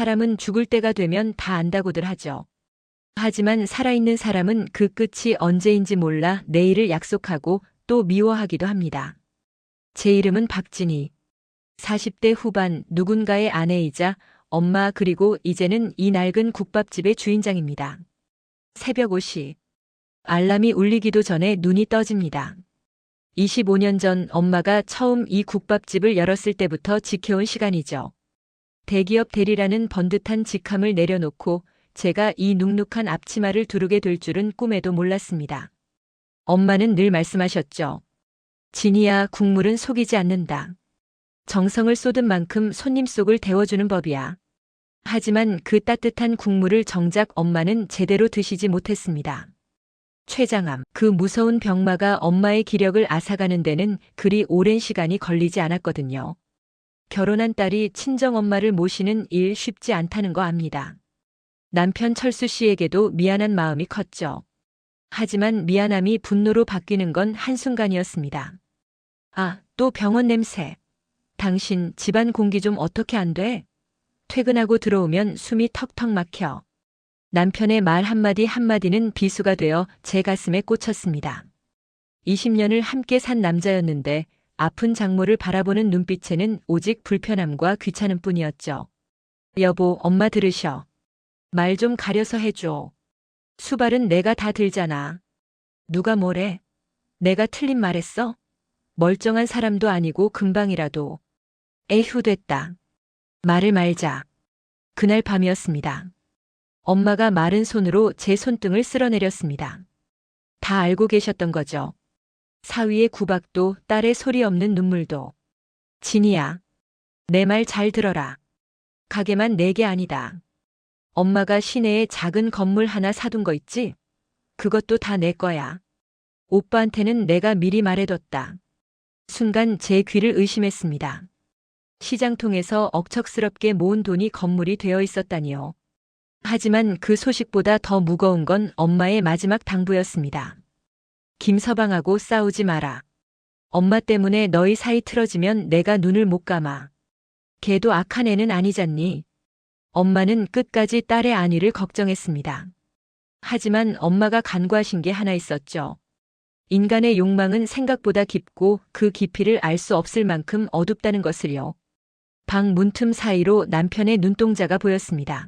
사람은 죽을 때가 되면 다 안다고들 하죠. 하지만 살아있는 사람은 그 끝이 언제인지 몰라 내일을 약속하고 또 미워하기도 합니다. 제 이름은 박진희. 40대 후반 누군가의 아내이자 엄마 그리고 이제는 이 낡은 국밥집의 주인장입니다. 새벽 5시. 알람이 울리기도 전에 눈이 떠집니다. 25년 전 엄마가 처음 이 국밥집을 열었을 때부터 지켜온 시간이죠. 대기업 대리라는 번듯한 직함을 내려놓고 제가 이 눅눅한 앞치마를 두르게 될 줄은 꿈에도 몰랐습니다. 엄마는 늘 말씀하셨죠. 진이야, 국물은 속이지 않는다. 정성을 쏟은 만큼 손님 속을 데워주는 법이야. 하지만 그 따뜻한 국물을 정작 엄마는 제대로 드시지 못했습니다. 췌장암, 그 무서운 병마가 엄마의 기력을 앗아가는 데는 그리 오랜 시간이 걸리지 않았거든요. 결혼한 딸이 친정엄마를 모시는 일 쉽지 않다는 거 압니다. 남편 철수 씨에게도 미안한 마음이 컸죠. 하지만 미안함이 분노로 바뀌는 건 한순간이었습니다. 아, 또 병원 냄새. 당신 집안 공기 좀 어떻게 안 돼? 퇴근하고 들어오면 숨이 턱턱 막혀. 남편의 말 한마디 한마디는 비수가 되어 제 가슴에 꽂혔습니다. 20년을 함께 산 남자였는데 아픈 장모를 바라보는 눈빛에는 오직 불편함과 귀찮음 뿐이었죠. 여보, 엄마 들으셔. 말 좀 가려서 해줘. 수발은 내가 다 들잖아. 누가 뭐래? 내가 틀린 말했어? 멀쩡한 사람도 아니고 금방이라도. 에휴 됐다. 말을 말자. 그날 밤이었습니다. 엄마가 마른 손으로 제 손등을 쓸어내렸습니다. 다 알고 계셨던 거죠. 사위의 구박도 딸의 소리 없는 눈물도. 진이야. 내 말 잘 들어라. 가게만 내 게 아니다. 엄마가 시내에 작은 건물 하나 사둔 거 있지? 그것도 다 내 거야. 오빠한테는 내가 미리 말해뒀다. 순간 제 귀를 의심했습니다. 시장통에서 억척스럽게 모은 돈이 건물이 되어 있었다니요. 하지만 그 소식보다 더 무거운 건 엄마의 마지막 당부였습니다. 김서방하고 싸우지 마라. 엄마 때문에 너희 사이 틀어지면 내가 눈을 못 감아. 걔도 악한 애는 아니잖니. 엄마는 끝까지 딸의 안위를 걱정했습니다. 하지만 엄마가 간과하신 게 하나 있었죠. 인간의 욕망은 생각보다 깊고 그 깊이를 알 수 없을 만큼 어둡다는 것을요. 방 문틈 사이로 남편의 눈동자가 보였습니다.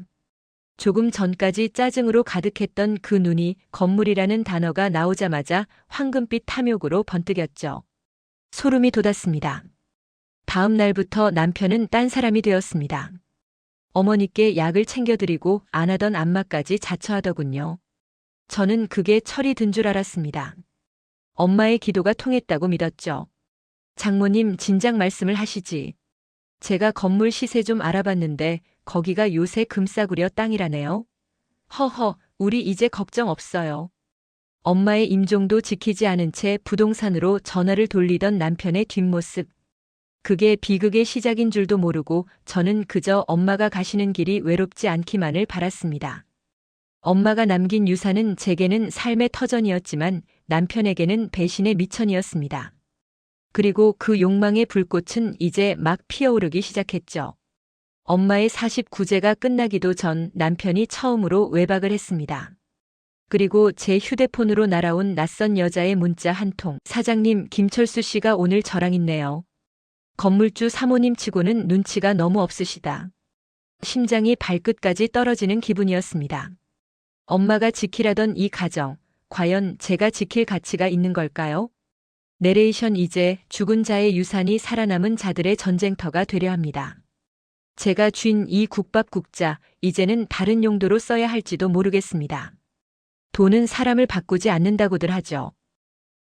조금 전까지 짜증으로 가득했던 그 눈이 건물이라는 단어가 나오자마자 황금빛 탐욕으로 번뜩였죠. 소름이 돋았습니다. 다음 날부터 남편은 딴 사람이 되었습니다. 어머니께 약을 챙겨드리고 안 하던 안마까지 자처하더군요. 저는 그게 철이 든 줄 알았습니다. 엄마의 기도가 통했다고 믿었죠. 장모님 진작 말씀을 하시지. 제가 건물 시세 좀 알아봤는데 거기가 요새 금싸구려 땅이라네요. 허허, 우리 이제 걱정 없어요. 엄마의 임종도 지키지 않은 채 부동산으로 전화를 돌리던 남편의 뒷모습. 그게 비극의 시작인 줄도 모르고 저는 그저 엄마가 가시는 길이 외롭지 않기만을 바랐습니다. 엄마가 남긴 유산은 제게는 삶의 터전이었지만 남편에게는 배신의 미천이었습니다. 그리고 그 욕망의 불꽃은 이제 막 피어오르기 시작했죠. 엄마의 49제가 끝나기도 전 남편이 처음으로 외박을 했습니다. 그리고 제 휴대폰으로 날아온 낯선 여자의 문자 한 통. 사장님, 김철수 씨가 오늘 저랑 있네요. 건물주 사모님 치고는 눈치가 너무 없으시다. 심장이 발끝까지 떨어지는 기분이었습니다. 엄마가 지키라던 이 가정, 과연 제가 지킬 가치가 있는 걸까요? 내레이션. 이제 죽은 자의 유산이 살아남은 자들의 전쟁터가 되려 합니다. 제가 쥔 이 국밥국자, 이제는 다른 용도로 써야 할지도 모르겠습니다. 돈은 사람을 바꾸지 않는다고들 하죠.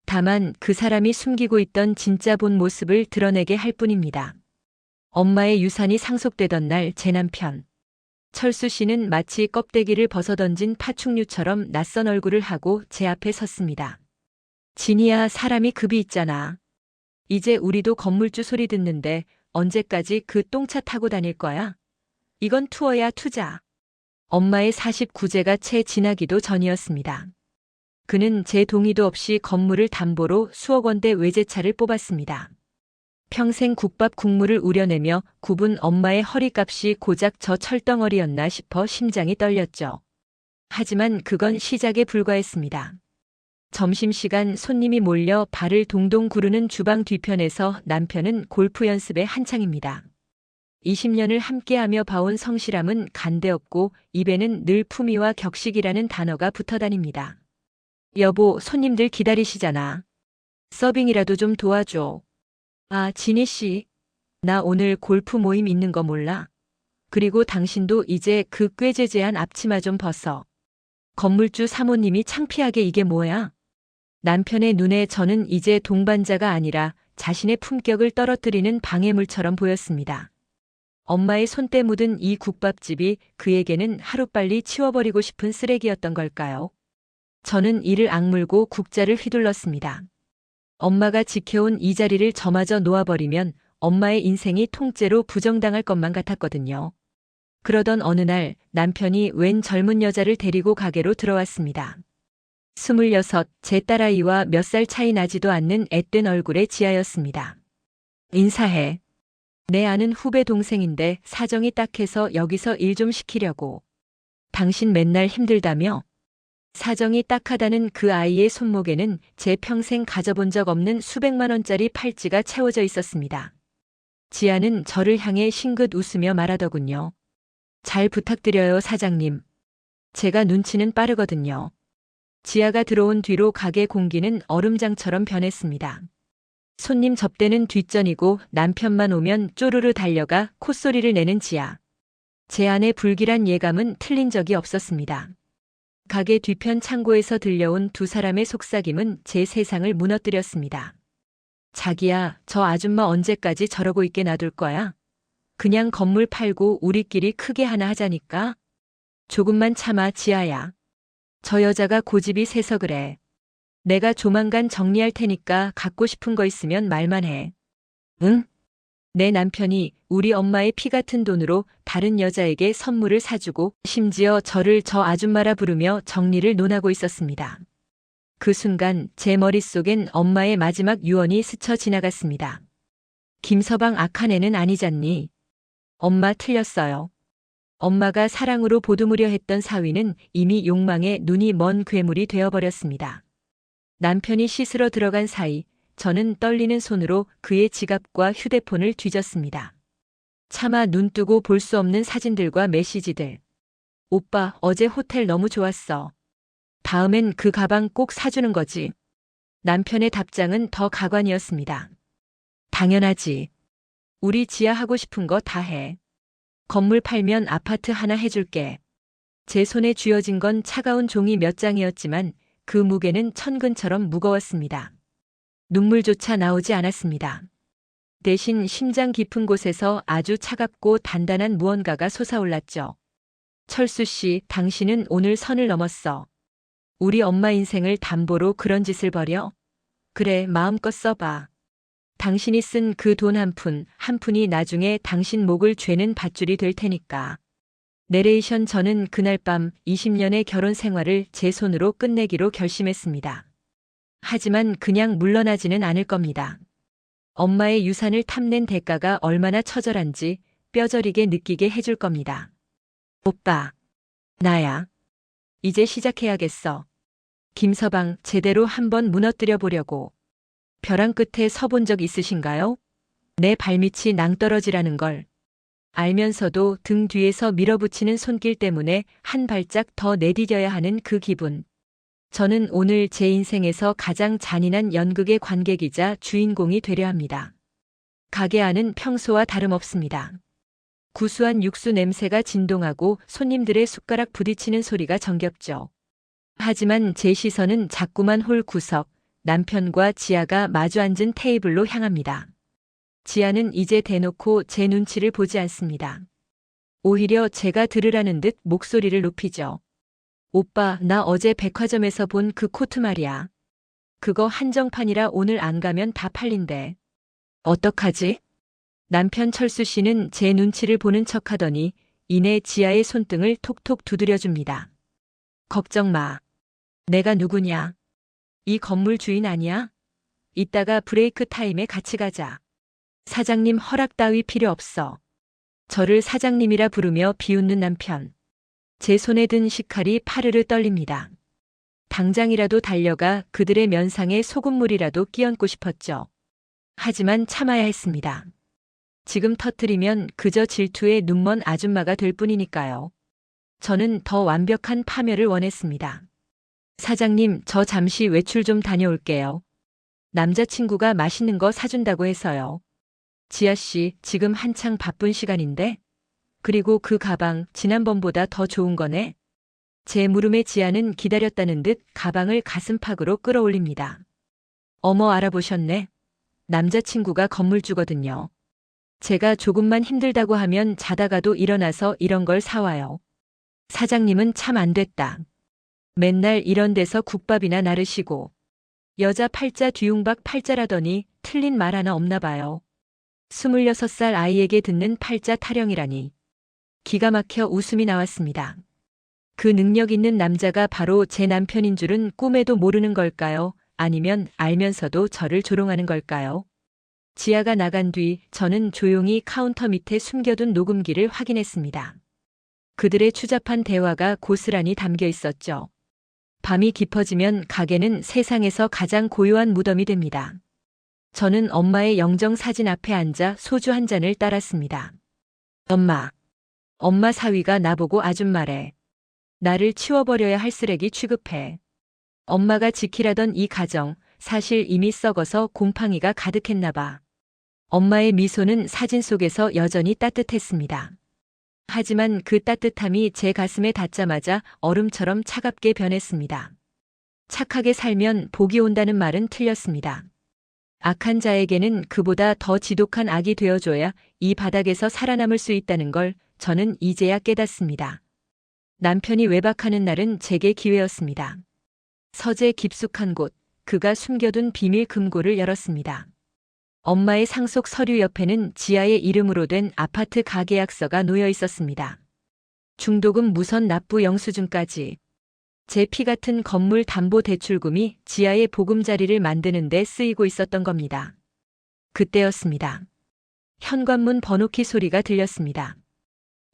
다만 그 사람이 숨기고 있던 진짜 본 모습을 드러내게 할 뿐입니다. 엄마의 유산이 상속되던 날 제 남편 철수 씨는 마치 껍데기를 벗어던진 파충류처럼 낯선 얼굴을 하고 제 앞에 섰습니다. 진이야, 사람이 급이 있잖아. 이제 우리도 건물주 소리 듣는데 언제까지 그 똥차 타고 다닐 거야? 이건 투어야, 투자. 엄마의 49제가 채 지나기도 전이었습니다. 그는 제 동의도 없이 건물을 담보로 수억 원대 외제차를 뽑았습니다. 평생 국밥 국물을 우려내며 굽은 엄마의 허리값이 고작 저 철덩어리였나 싶어 심장이 떨렸죠. 하지만 그건 시작에 불과했습니다. 점심시간 손님이 몰려 발을 동동 구르는 주방 뒤편에서 남편은 골프 연습에 한창입니다. 20년을 함께하며 봐온 성실함은 간대없고 입에는 늘 품위와 격식이라는 단어가 붙어다닙니다. 여보, 손님들 기다리시잖아. 서빙이라도 좀 도와줘. 아, 진희 씨. 나 오늘 골프 모임 있는 거 몰라? 그리고 당신도 이제 그 꾀죄죄한 앞치마 좀 벗어. 건물주 사모님이 창피하게 이게 뭐야? 남편의 눈에 저는 이제 동반자가 아니라 자신의 품격을 떨어뜨리는 방해물처럼 보였습니다. 엄마의 손때 묻은 이 국밥집이 그에게는 하루빨리 치워버리고 싶은 쓰레기였던 걸까요? 저는 이를 악물고 국자를 휘둘렀습니다. 엄마가 지켜온 이 자리를 저마저 놓아버리면 엄마의 인생이 통째로 부정당할 것만 같았거든요. 그러던 어느 날 남편이 웬 젊은 여자를 데리고 가게로 들어왔습니다. 26, 제 딸아이와 몇 살 차이 나지도 않는 앳된 얼굴의 지아였습니다. 인사해. 내 아는 후배 동생인데 사정이 딱해서 여기서 일 좀 시키려고. 당신 맨날 힘들다며? 사정이 딱하다는 그 아이의 손목에는 제 평생 가져본 적 없는 수백만 원짜리 팔찌가 채워져 있었습니다. 지아는 저를 향해 싱긋 웃으며 말하더군요. 잘 부탁드려요, 사장님. 제가 눈치는 빠르거든요. 지아가 들어온 뒤로 가게 공기는 얼음장처럼 변했습니다. 손님 접대는 뒷전이고 남편만 오면 쪼르르 달려가 콧소리를 내는 지아. 제 안의 불길한 예감은 틀린 적이 없었습니다. 가게 뒤편 창고에서 들려온 두 사람의 속삭임은 제 세상을 무너뜨렸습니다. 자기야, 저 아줌마 언제까지 저러고 있게 놔둘 거야? 그냥 건물 팔고 우리끼리 크게 하나 하자니까? 조금만 참아, 지아야. 저 여자가 고집이 세서 그래. 내가 조만간 정리할 테니까 갖고 싶은 거 있으면 말만 해. 응? 내 남편이 우리 엄마의 피 같은 돈으로 다른 여자에게 선물을 사주고 심지어 저를 저 아줌마라 부르며 정리를 논하고 있었습니다. 그 순간 제 머릿속엔 엄마의 마지막 유언이 스쳐 지나갔습니다. 김서방 악한 애는 아니잖니. 엄마 틀렸어요. 엄마가 사랑으로 보듬으려 했던 사위는 이미 욕망에 눈이 먼 괴물이 되어버렸습니다. 남편이 씻으러 들어간 사이 저는 떨리는 손으로 그의 지갑과 휴대폰을 뒤졌습니다. 차마 눈 뜨고 볼 수 없는 사진들과 메시지들. 오빠, 어제 호텔 너무 좋았어. 다음엔 그 가방 꼭 사주는 거지. 남편의 답장은 더 가관이었습니다. 당연하지. 우리 지아 하고 싶은 거 다 해. 건물 팔면 아파트 하나 해줄게. 제 손에 쥐어진 건 차가운 종이 몇 장이었지만 그 무게는 천근처럼 무거웠습니다. 눈물조차 나오지 않았습니다. 대신 심장 깊은 곳에서 아주 차갑고 단단한 무언가가 솟아올랐죠. 철수 씨, 당신은 오늘 선을 넘었어. 우리 엄마 인생을 담보로 그런 짓을 벌여? 그래, 마음껏 써봐. 당신이 쓴 그 돈 한 푼이 나중에 당신 목을 죄는 밧줄이 될 테니까. 내레이션. 저는 그날 밤 20년의 결혼 생활을 제 손으로 끝내기로 결심했습니다. 하지만 그냥 물러나지는 않을 겁니다. 엄마의 유산을 탐낸 대가가 얼마나 처절한지 뼈저리게 느끼게 해줄 겁니다. 오빠, 나야. 이제 시작해야겠어. 김서방, 제대로 한번 무너뜨려 보려고. 벼랑 끝에 서본 적 있으신가요? 내 발밑이 낭떠러지라는 걸. 알면서도 등 뒤에서 밀어붙이는 손길 때문에 한 발짝 더 내디뎌야 하는 그 기분. 저는 오늘 제 인생에서 가장 잔인한 연극의 관객이자 주인공이 되려 합니다. 가게 안은 평소와 다름없습니다. 구수한 육수 냄새가 진동하고 손님들의 숟가락 부딪히는 소리가 정겹죠. 하지만 제 시선은 자꾸만 홀 구석, 남편과 지아가 마주 앉은 테이블로 향합니다. 지아는 이제 대놓고 제 눈치를 보지 않습니다. 오히려 제가 들으라는 듯 목소리를 높이죠. 오빠, 나 어제 백화점에서 본 그 코트 말이야. 그거 한정판이라 오늘 안 가면 다 팔린대. 어떡하지? 남편 철수 씨는 제 눈치를 보는 척하더니 이내 지아의 손등을 톡톡 두드려줍니다. 걱정 마. 내가 누구냐? 이 건물 주인 아니야? 이따가 브레이크 타임에 같이 가자. 사장님 허락 따위 필요 없어. 저를 사장님이라 부르며 비웃는 남편. 제 손에 든 식칼이 파르르 떨립니다. 당장이라도 달려가 그들의 면상에 소금물이라도 끼얹고 싶었죠. 하지만 참아야 했습니다. 지금 터뜨리면 그저 질투에 눈먼 아줌마가 될 뿐이니까요. 저는 더 완벽한 파멸을 원했습니다. 사장님, 저 잠시 외출 좀 다녀올게요. 남자친구가 맛있는 거 사준다고 해서요. 지아 씨, 지금 한창 바쁜 시간인데? 그리고 그 가방, 지난번보다 더 좋은 거네? 제 물음에 지아는 기다렸다는 듯 가방을 가슴팍으로 끌어올립니다. 어머, 알아보셨네? 남자친구가 건물주거든요. 제가 조금만 힘들다고 하면 자다가도 일어나서 이런 걸 사와요. 사장님은 참 안 됐다. 맨날 이런 데서 국밥이나 나르시고 여자 팔자 뒤웅박 팔자라더니 틀린 말 하나 없나 봐요. 26살 아이에게 듣는 팔자 타령이라니. 기가 막혀 웃음이 나왔습니다. 그 능력 있는 남자가 바로 제 남편인 줄은 꿈에도 모르는 걸까요? 아니면 알면서도 저를 조롱하는 걸까요? 지아가 나간 뒤 저는 조용히 카운터 밑에 숨겨둔 녹음기를 확인했습니다. 그들의 추잡한 대화가 고스란히 담겨 있었죠. 밤이 깊어지면 가게는 세상에서 가장 고요한 무덤이 됩니다. 저는 엄마의 영정 사진 앞에 앉아 소주 한 잔을 따랐습니다. 엄마 사위가 나보고 아줌마래. 나를 치워버려야 할 쓰레기 취급해. 엄마가 지키라던 이 가정, 사실 이미 썩어서 곰팡이가 가득했나 봐. 엄마의 미소는 사진 속에서 여전히 따뜻했습니다. 하지만 그 따뜻함이 제 가슴에 닿자마자 얼음처럼 차갑게 변했습니다. 착하게 살면 복이 온다는 말은 틀렸습니다. 악한 자에게는 그보다 더 지독한 악이 되어줘야 이 바닥에서 살아남을 수 있다는 걸 저는 이제야 깨닫습니다. 남편이 외박하는 날은 제게 기회였습니다. 서재 깊숙한 곳, 그가 숨겨둔 비밀 금고를 열었습니다. 엄마의 상속 서류 옆에는 지아의 이름으로 된 아파트 가계약서가 놓여 있었습니다. 중도금 무선 납부 영수증까지. 제 피 같은 건물 담보 대출금이 지아의 보금자리를 만드는 데 쓰이고 있었던 겁니다. 그때였습니다. 현관문 번호키 소리가 들렸습니다.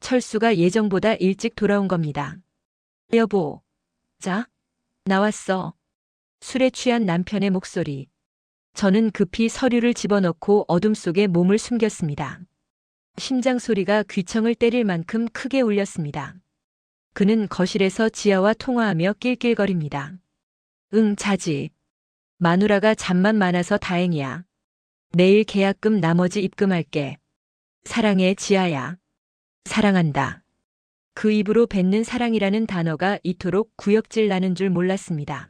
철수가 예정보다 일찍 돌아온 겁니다. 여보. 자, 나왔어. 술에 취한 남편의 목소리. 저는 급히 서류를 집어넣고 어둠 속에 몸을 숨겼습니다. 심장 소리가 귀청을 때릴 만큼 크게 울렸습니다. 그는 거실에서 지아와 통화하며 낄낄거립니다. 응, 자지. 마누라가 잠만 많아서 다행이야. 내일 계약금 나머지 입금할게. 사랑해, 지아야. 사랑한다. 그 입으로 뱉는 사랑이라는 단어가 이토록 구역질 나는 줄 몰랐습니다.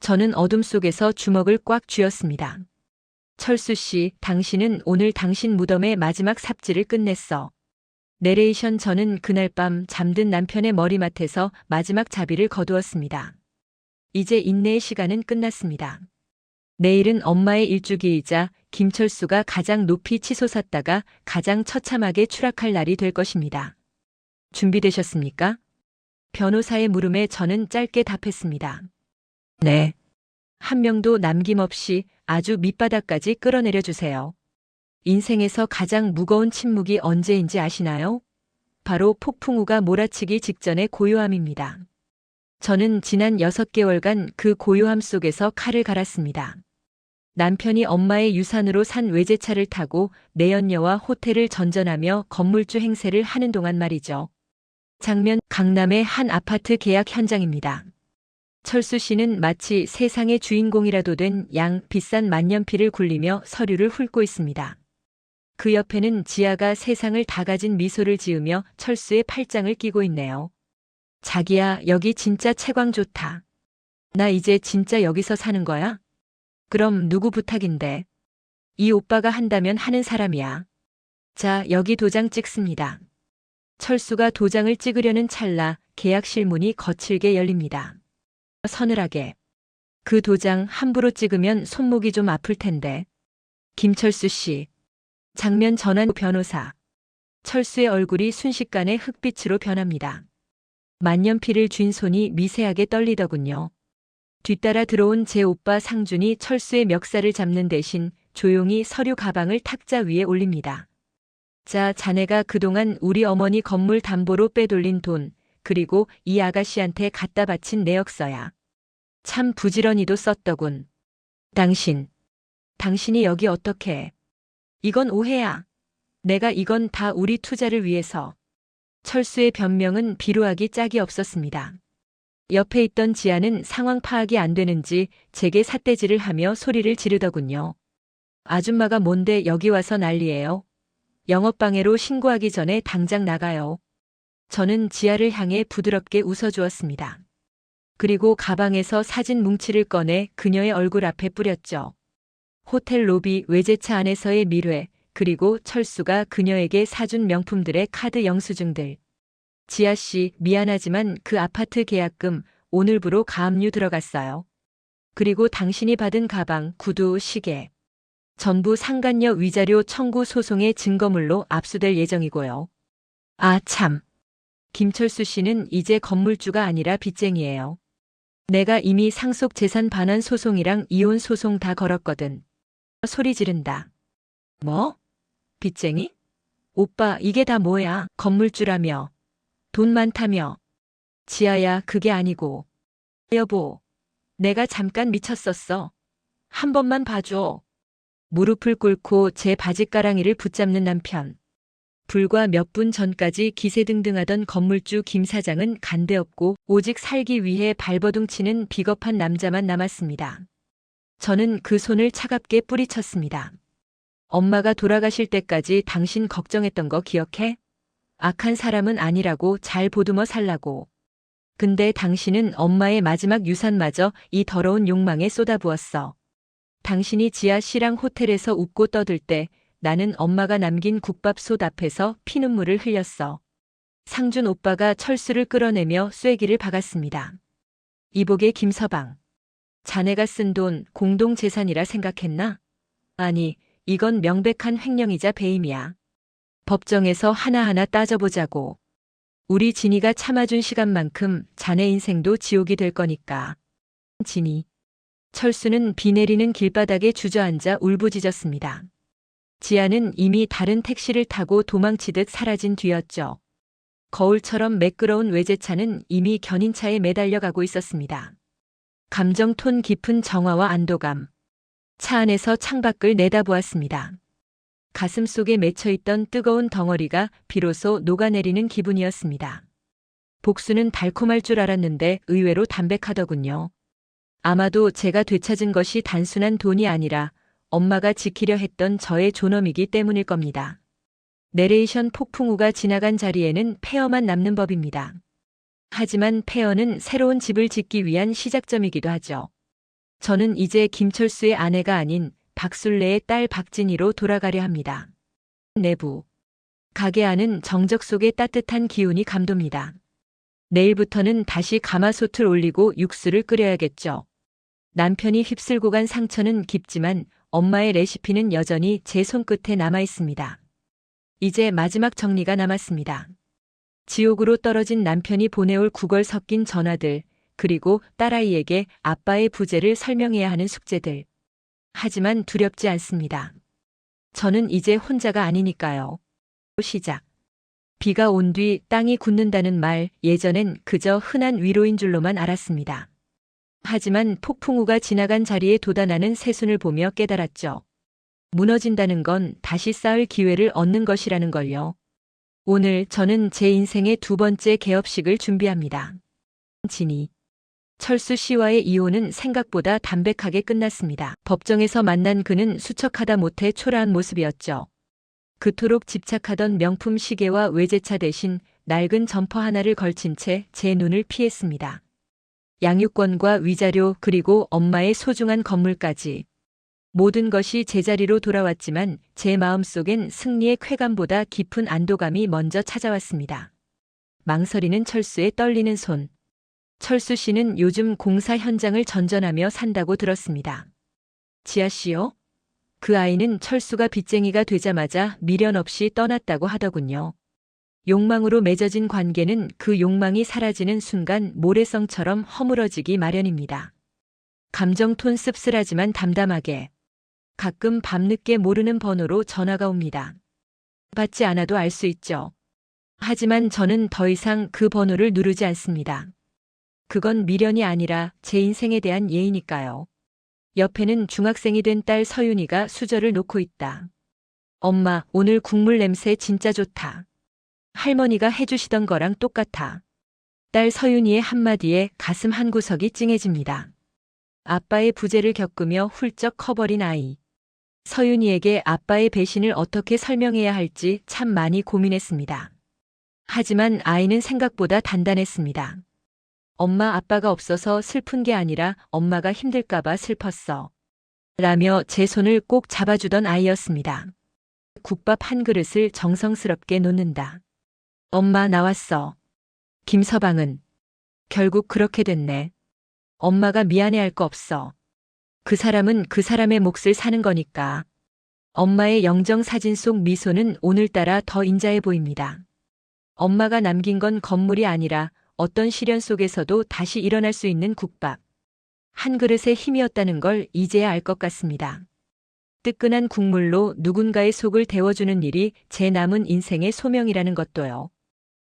저는 어둠 속에서 주먹을 꽉 쥐었습니다. 철수 씨, 당신은 오늘 당신 무덤의 마지막 삽질을 끝냈어. 내레이션. 저는 그날 밤 잠든 남편의 머리맡에서 마지막 자비를 거두었습니다. 이제 인내의 시간은 끝났습니다. 내일은 엄마의 일주기이자 김철수가 가장 높이 치솟았다가 가장 처참하게 추락할 날이 될 것입니다. 준비되셨습니까? 변호사의 물음에 저는 짧게 답했습니다. 네. 한 명도 남김없이 아주 밑바닥까지 끌어내려 주세요. 인생에서 가장 무거운 침묵이 언제인지 아시나요? 바로 폭풍우가 몰아치기 직전의 고요함입니다. 저는 지난 6개월간 그 고요함 속에서 칼을 갈았습니다. 남편이 엄마의 유산으로 산 외제차를 타고 내연녀와 호텔을 전전하며 건물주 행세를 하는 동안 말이죠. 장면, 강남의 한 아파트 계약 현장입니다. 철수 씨는 마치 세상의 주인공이라도 된 양 비싼 만년필을 굴리며 서류를 훑고 있습니다. 그 옆에는 지아가 세상을 다 가진 미소를 지으며 철수의 팔짱을 끼고 있네요. 자기야, 여기 진짜 채광 좋다. 나 이제 진짜 여기서 사는 거야? 그럼 누구 부탁인데? 이 오빠가 한다면 하는 사람이야. 자, 여기 도장 찍습니다. 철수가 도장을 찍으려는 찰나 계약실 문이 거칠게 열립니다. 서늘하게. 그 도장 함부로 찍으면 손목이 좀 아플 텐데. 김철수 씨. 장면 전환. 변호사. 철수의 얼굴이 순식간에 흑빛으로 변합니다. 만년필을 쥔 손이 미세하게 떨리더군요. 뒤따라 들어온 제 오빠 상준이 철수의 멱살을 잡는 대신 조용히 서류 가방을 탁자 위에 올립니다. 자, 자네가 그동안 우리 어머니 건물 담보로 빼돌린 돈, 그리고 이 아가씨한테 갖다 바친 내역서야. 참 부지런히도 썼더군. 당신이 여기 어떻게 해? 이건 오해야. 내가 이건 다 우리 투자를 위해서. 철수의 변명은 비루하기 짝이 없었습니다. 옆에 있던 지아는 상황 파악이 안 되는지 제게 삿대질을 하며 소리를 지르더군요. 아줌마가 뭔데 여기 와서 난리예요? 영업방해로 신고하기 전에 당장 나가요. 저는 지아를 향해 부드럽게 웃어주었습니다. 그리고 가방에서 사진 뭉치를 꺼내 그녀의 얼굴 앞에 뿌렸죠. 호텔 로비 외제차 안에서의 밀회, 그리고 철수가 그녀에게 사준 명품들의 카드 영수증들. 지아 씨, 미안하지만 그 아파트 계약금 오늘부로 가압류 들어갔어요. 그리고 당신이 받은 가방, 구두, 시계. 전부 상간녀 위자료 청구 소송의 증거물로 압수될 예정이고요. 아, 참. 김철수 씨는 이제 건물주가 아니라 빚쟁이예요. 내가 이미 상속 재산 반환 소송이랑 이혼 소송 다 걸었거든. 소리 지른다. 뭐? 빚쟁이? 오빠, 이게 다 뭐야? 건물주라며. 돈 많다며. 지아야, 그게 아니고. 여보, 내가 잠깐 미쳤었어. 한 번만 봐줘. 무릎을 꿇고 제 바지가랑이를 붙잡는 남편. 불과 몇 분 전까지 기세등등하던 건물주 김 사장은 간데없고 오직 살기 위해 발버둥치는 비겁한 남자만 남았습니다. 저는 그 손을 차갑게 뿌리쳤습니다. 엄마가 돌아가실 때까지 당신 걱정했던 거 기억해? 악한 사람은 아니라고 잘 보듬어 살라고. 근데 당신은 엄마의 마지막 유산마저 이 더러운 욕망에 쏟아부었어. 당신이 지아 씨랑 호텔에서 웃고 떠들 때 나는 엄마가 남긴 국밥솥 앞에서 피눈물을 흘렸어. 상준 오빠가 철수를 끌어내며 쐐기를 박았습니다. 이복의 김서방. 자네가 쓴 돈 공동재산이라 생각했나? 아니, 이건 명백한 횡령이자 배임이야. 법정에서 하나하나 따져보자고. 우리 진이가 참아준 시간만큼 자네 인생도 지옥이 될 거니까. 진이. 철수는 비 내리는 길바닥에 주저앉아 울부짖었습니다. 지아는 이미 다른 택시를 타고 도망치듯 사라진 뒤였죠. 거울처럼 매끄러운 외제차는 이미 견인차에 매달려 가고 있었습니다. 감정톤 깊은 정화와 안도감. 차 안에서 창밖을 내다보았습니다. 가슴 속에 맺혀있던 뜨거운 덩어리가 비로소 녹아내리는 기분이었습니다. 복수는 달콤할 줄 알았는데 의외로 담백하더군요. 아마도 제가 되찾은 것이 단순한 돈이 아니라 엄마가 지키려 했던 저의 존엄이기 때문일 겁니다. 내레이션 폭풍우가 지나간 자리에는 폐허만 남는 법입니다. 하지만 폐허는 새로운 집을 짓기 위한 시작점이기도 하죠. 저는 이제 김철수의 아내가 아닌 박술래의 딸 박진희로 돌아가려 합니다. 내부. 가게 안은 정적 속의 따뜻한 기운이 감돕니다. 내일부터는 다시 가마솥을 올리고 육수를 끓여야겠죠. 남편이 휩쓸고 간 상처는 깊지만 엄마의 레시피는 여전히 제 손끝에 남아 있습니다. 이제 마지막 정리가 남았습니다. 지옥으로 떨어진 남편이 보내올 구걸 섞인 전화들, 그리고 딸아이에게 아빠의 부재를 설명해야 하는 숙제들. 하지만 두렵지 않습니다. 저는 이제 혼자가 아니니까요. 시작. 비가 온 뒤 땅이 굳는다는 말, 예전엔 그저 흔한 위로인 줄로만 알았습니다. 하지만 폭풍우가 지나간 자리에 돋아나는 새순을 보며 깨달았죠. 무너진다는 건 다시 쌓을 기회를 얻는 것이라는 걸요. 오늘 저는 제 인생의 두 번째 개업식을 준비합니다. 진이. 철수 씨와의 이혼은 생각보다 담백하게 끝났습니다. 법정에서 만난 그는 수척하다 못해 초라한 모습이었죠. 그토록 집착하던 명품 시계와 외제차 대신 낡은 점퍼 하나를 걸친 채 제 눈을 피했습니다. 양육권과 위자료 그리고 엄마의 소중한 건물까지. 모든 것이 제자리로 돌아왔지만 제 마음속엔 승리의 쾌감보다 깊은 안도감이 먼저 찾아왔습니다. 망설이는 철수의 떨리는 손. 철수 씨는 요즘 공사 현장을 전전하며 산다고 들었습니다. 지아 씨요? 그 아이는 철수가 빚쟁이가 되자마자 미련 없이 떠났다고 하더군요. 욕망으로 맺어진 관계는 그 욕망이 사라지는 순간 모래성처럼 허물어지기 마련입니다. 감정톤 씁쓸하지만 담담하게. 가끔 밤늦게 모르는 번호로 전화가 옵니다. 받지 않아도 알 수 있죠. 하지만 저는 더 이상 그 번호를 누르지 않습니다. 그건 미련이 아니라 제 인생에 대한 예의니까요. 옆에는 중학생이 된 딸 서윤이가 수저를 놓고 있다. 엄마, 오늘 국물 냄새 진짜 좋다. 할머니가 해주시던 거랑 똑같아. 딸 서윤이의 한마디에 가슴 한구석이 찡해집니다. 아빠의 부재를 겪으며 훌쩍 커버린 아이. 서윤이에게 아빠의 배신을 어떻게 설명해야 할지 참 많이 고민했습니다. 하지만 아이는 생각보다 단단했습니다. 엄마 아빠가 없어서 슬픈 게 아니라 엄마가 힘들까봐 슬펐어. 라며 제 손을 꼭 잡아주던 아이였습니다. 국밥 한 그릇을 정성스럽게 놓는다. 엄마 나왔어. 김서방은. 결국 그렇게 됐네. 엄마가 미안해할 거 없어. 그 사람은 그 사람의 몫을 사는 거니까. 엄마의 영정사진 속 미소는 오늘따라 더 인자해 보입니다. 엄마가 남긴 건 건물이 아니라 어떤 시련 속에서도 다시 일어날 수 있는 국밥. 한 그릇의 힘이었다는 걸 이제야 알 것 같습니다. 뜨끈한 국물로 누군가의 속을 데워주는 일이 제 남은 인생의 소명이라는 것도요.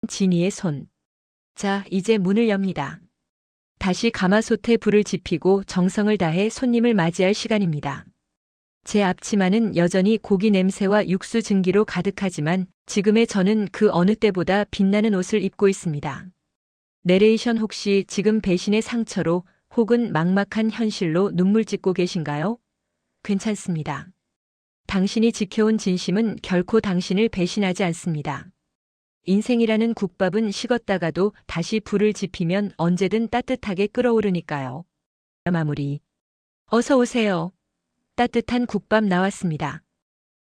진이의 손. 자, 이제 문을 엽니다. 다시 가마솥에 불을 지피고 정성을 다해 손님을 맞이할 시간입니다. 제 앞치마는 여전히 고기 냄새와 육수 증기로 가득하지만 지금의 저는 그 어느 때보다 빛나는 옷을 입고 있습니다. 내레이션 혹시 지금 배신의 상처로 혹은 막막한 현실로 눈물 짓고 계신가요? 괜찮습니다. 당신이 지켜온 진심은 결코 당신을 배신하지 않습니다. 인생이라는 국밥은 식었다가도 다시 불을 지피면 언제든 따뜻하게 끓어오르니까요. 마무리. 어서 오세요. 따뜻한 국밥 나왔습니다.